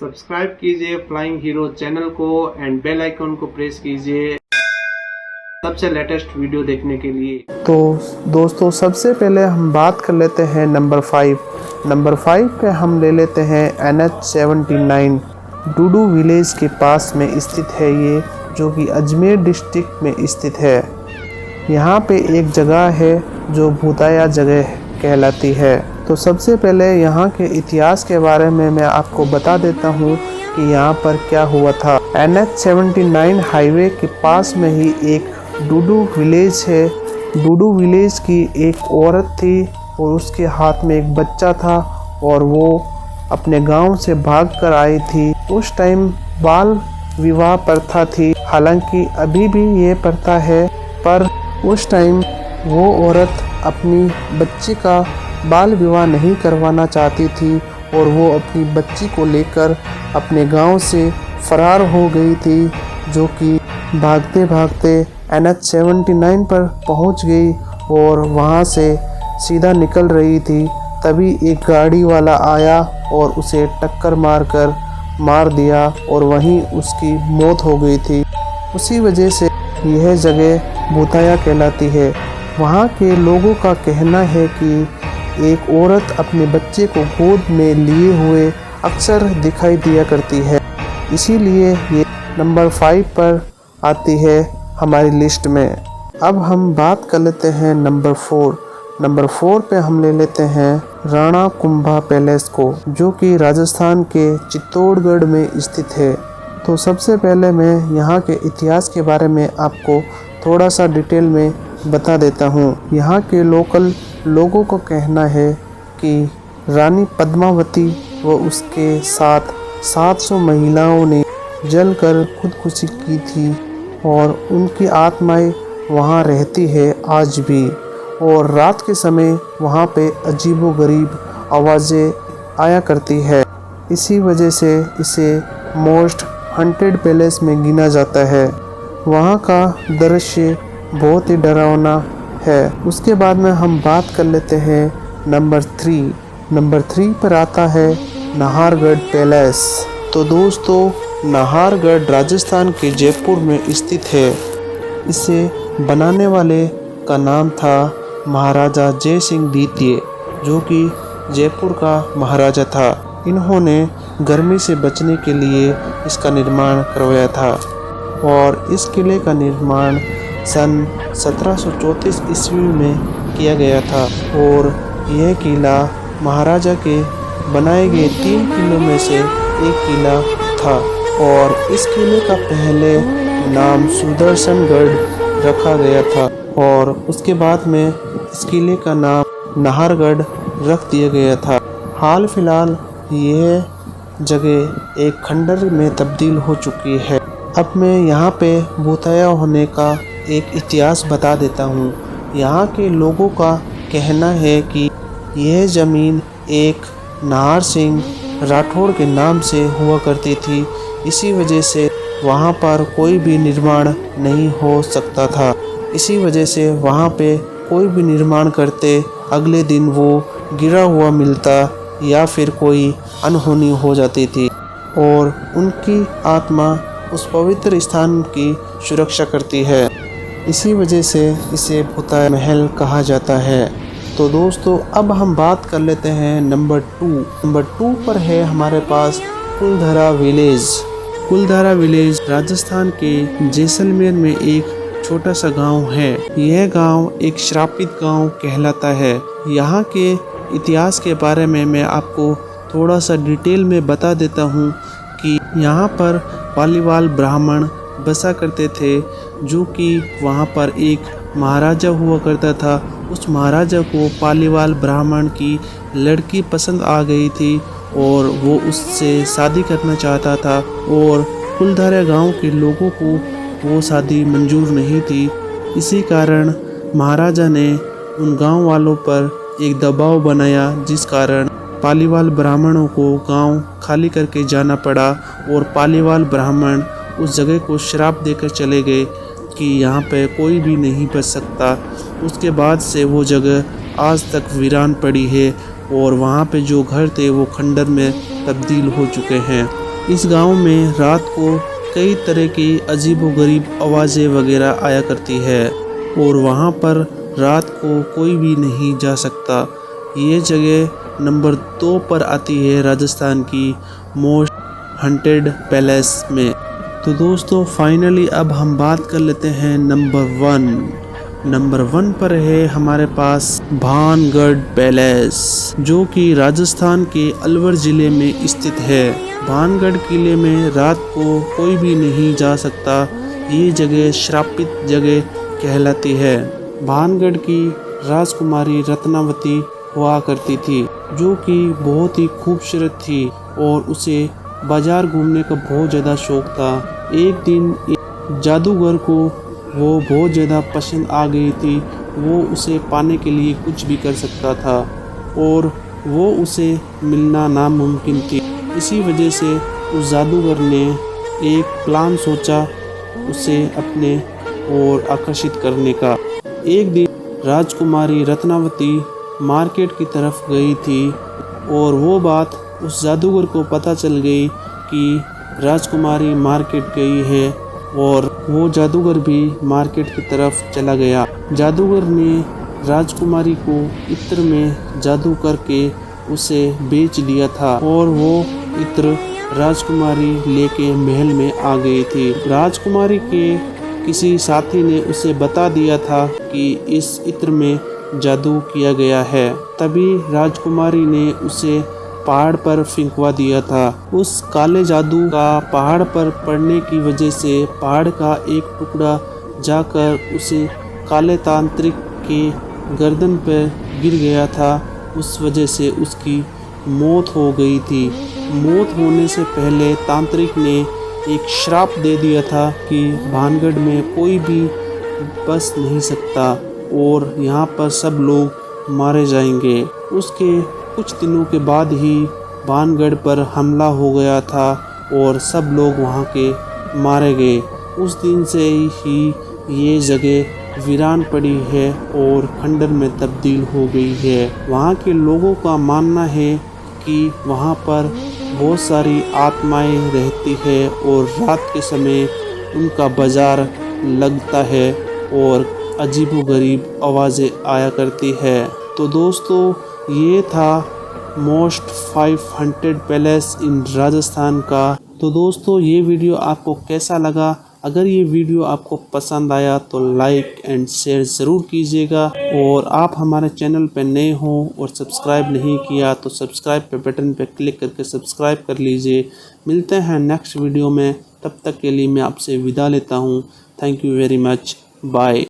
Subscribe कीजिए flying hero channel को and bell icon को प्रेस कीजिए सबसे लेटेस्ट वीडियो देखने के लिए। तो दोस्तों सबसे पहले हम बात कर लेते हैं नंबर 5। नंबर 5 पे हम ले लेते हैं NH79 डूडू विलेज के पास में स्थित है ये, जो कि अजमेर डिस्ट्रिक्ट में स्थित है। यहाँ पे एक जगह है जो भूताया जगह कहलाती है। तो सबसे पहले यहाँ के इतिहास के बारे में मैं आपको बता देता हूँ कि यहाँ पर क्या हुआ था। NH79 हाईवे के पास में ही एक डूडू विलेज है। डूडू विलेज की एक औरत थी और उसके हाथ में एक बच्चा था और वो अपने गांव से भागकर आई थी। उस टाइम बाल विवाह प्रथा थी, हालांकि अभी भी ये प्रथा है, पर उस टाइम वो औरत अपनी बच्ची का बाल विवाह नहीं करवाना चाहती थी और वो अपनी बच्ची को लेकर अपने गांव से फरार हो गई थी, जो कि भागते भागते NH79 पर पहुंच गई और वहां से सीधा निकल रही थी। तभी एक गाड़ी वाला आया और उसे टक्कर मारकर मार दिया और वहीं उसकी मौत हो गई थी। उसी वजह से यह जगह भूताया कहलाती है। वहाँ के लोगों का कहना है कि एक औरत अपने बच्चे को गोद में लिए हुए अक्सर दिखाई दिया करती है, इसीलिए ये नंबर 5 पर आती है हमारी लिस्ट में। अब हम बात कर लेते हैं नंबर 4। नंबर 4 पे हम ले लेते हैं राणा कुंभा पैलेस को, जो कि राजस्थान के चित्तौड़गढ़ में स्थित है। तो सबसे पहले मैं यहाँ के इतिहास के बारे में आपको थोड़ा सा डिटेल में बता देता हूँ। यहाँ के लोकल लोगों का कहना है कि रानी पद्मावती व उसके साथ 700 महिलाओं ने जलकर खुदकुशी की थी और उनकी आत्माएं वहाँ रहती है आज भी। और रात के समय वहाँ पे अजीबोगरीब आवाज़ें आया करती है, इसी वजह से इसे मोस्ट हंटेड पैलेस में गिना जाता है। वहाँ का दृश्य बहुत ही डरावना है। उसके बाद में हम बात कर लेते हैं नंबर 3। नंबर 3 पर आता है नाहरगढ़ पैलेस। तो दोस्तों नाहरगढ़ राजस्थान के जयपुर में स्थित है। इसे बनाने वाले का नाम था महाराजा जय सिंह द्वितीय, जो कि जयपुर का महाराजा था। इन्होंने गर्मी से बचने के लिए इसका निर्माण करवाया था और इस किले का निर्माण सन 1734 ईस्वी में किया गया था और यह किला महाराजा के बनाए गए 3 किलों में से एक किला था और इस किले का पहले नाम सुदर्शनगढ़ रखा गया था और उसके बाद में इस किले का नाम नाहरगढ़ रख दिया गया था। हाल फिलहाल यह जगह एक खंडर में तब्दील हो चुकी है। अब मैं यहाँ पे भूताया होने का एक इतिहास बता देता हूँ। यहाँ के लोगों का कहना है कि यह ज़मीन एक नाहर सिंह राठौड़ के नाम से हुआ करती थी, इसी वजह से वहाँ पर कोई भी निर्माण नहीं हो सकता था। इसी वजह से वहाँ पे कोई भी निर्माण करते अगले दिन वो गिरा हुआ मिलता या फिर कोई अनहोनी हो जाती थी और उनकी आत्मा उस पवित्र स्थान की सुरक्षा करती है। इसी वजह से इसे भूताया महल कहा जाता है। तो दोस्तों अब हम बात कर लेते हैं नंबर 2। नंबर 2 पर है हमारे पास कुलधरा विलेज। कुलधरा विलेज राजस्थान के जैसलमेर में एक छोटा सा गांव है। यह गांव एक श्रापित गांव कहलाता है। यहाँ के इतिहास के बारे में मैं आपको थोड़ा सा डिटेल में बता देता हूँ कि यहाँ पर पालीवाल ब्राह्मण बसा करते थे, जो कि वहाँ पर एक महाराजा हुआ करता था। उस महाराजा को पालीवाल ब्राह्मण की लड़की पसंद आ गई थी और वो उससे शादी करना चाहता था और कुलधरा गांव के लोगों को वो शादी मंजूर नहीं थी। इसी कारण महाराजा ने उन गांव वालों पर एक दबाव बनाया, जिस कारण पालीवाल ब्राह्मणों को गांव खाली करके जाना पड़ा और पालीवाल ब्राह्मण उस जगह को श्राप देकर चले गए कि यहाँ पे कोई भी नहीं बच सकता। उसके बाद से वो जगह आज तक वीरान पड़ी है और वहाँ पे जो घर थे वो खंडर में तब्दील हो चुके हैं। इस गांव में रात को कई तरह की अजीबोगरीब आवाज़ें वगैरह आया करती है और वहां पर रात को कोई भी नहीं जा सकता। ये जगह नंबर 2 पर आती है राजस्थान की मोस्ट हंटेड पैलेस में। तो दोस्तों फाइनली अब हम बात कर लेते हैं नंबर 1। नंबर 1 पर है हमारे पास भानगढ़ पैलेस, जो कि राजस्थान के अलवर ज़िले में स्थित है। भानगढ़ किले में रात को कोई भी नहीं जा सकता। ये जगह श्रापित जगह कहलाती है। भानगढ़ की राजकुमारी रत्नावती हुआ करती थी, जो कि बहुत ही खूबसूरत थी और उसे बाजार घूमने का बहुत ज़्यादा शौक था। एक दिन एक जादूगर को वो बहुत ज़्यादा पसंद आ गई थी। वो उसे पाने के लिए कुछ भी कर सकता था और वो उसे मिलना नामुमकिन थी। इसी वजह से उस जादूगर ने एक प्लान सोचा उसे अपने ओर आकर्षित करने का। एक दिन राजकुमारी रत्नावती मार्केट की तरफ गई थी और वो बात उस जादूगर को पता चल गई कि राजकुमारी मार्केट गई है और वो जादूगर भी मार्केट की तरफ चला गया। जादूगर ने राजकुमारी को इत्र में जादू करके उसे बेच दिया था और वो इत्र राजकुमारी लेके महल में आ गई थी। राजकुमारी के किसी साथी ने उसे बता दिया था कि इस इत्र में जादू किया गया है। तभी राजकुमारी ने उसे पहाड़ पर फेंकवा दिया था। उस काले जादू का पहाड़ पर पड़ने की वजह से पहाड़ का एक टुकड़ा जाकर उसे काले तांत्रिक के गर्दन पर गिर गया था। उस वजह से उसकी मौत हो गई थी। मौत होने से पहले तांत्रिक ने एक श्राप दे दिया था कि भानगढ़ में कोई भी बस नहीं सकता और यहाँ पर सब लोग मारे जाएंगे। उसके कुछ दिनों के बाद ही भानगढ़ पर हमला हो गया था और सब लोग वहाँ के मारे गए। उस दिन से ही ये जगह वीरान पड़ी है और खंडर में तब्दील हो गई है। वहाँ के लोगों का मानना है कि वहाँ पर बहुत सारी आत्माएं रहती है और रात के समय उनका बाजार लगता है और अजीबोगरीब आवाज़ें आया करती है। तो दोस्तों ये था मोस्ट 500 पैलेस इन राजस्थान का। तो दोस्तों ये वीडियो आपको कैसा लगा? अगर ये वीडियो आपको पसंद आया तो लाइक एंड शेयर ज़रूर कीजिएगा और आप हमारे चैनल पर नए हो और सब्सक्राइब नहीं किया तो सब्सक्राइब पे बटन पे क्लिक करके सब्सक्राइब कर लीजिए। मिलते हैं नेक्स्ट वीडियो में, तब तक के लिए मैं आपसे विदा लेता हूँ। Thank you very much, bye.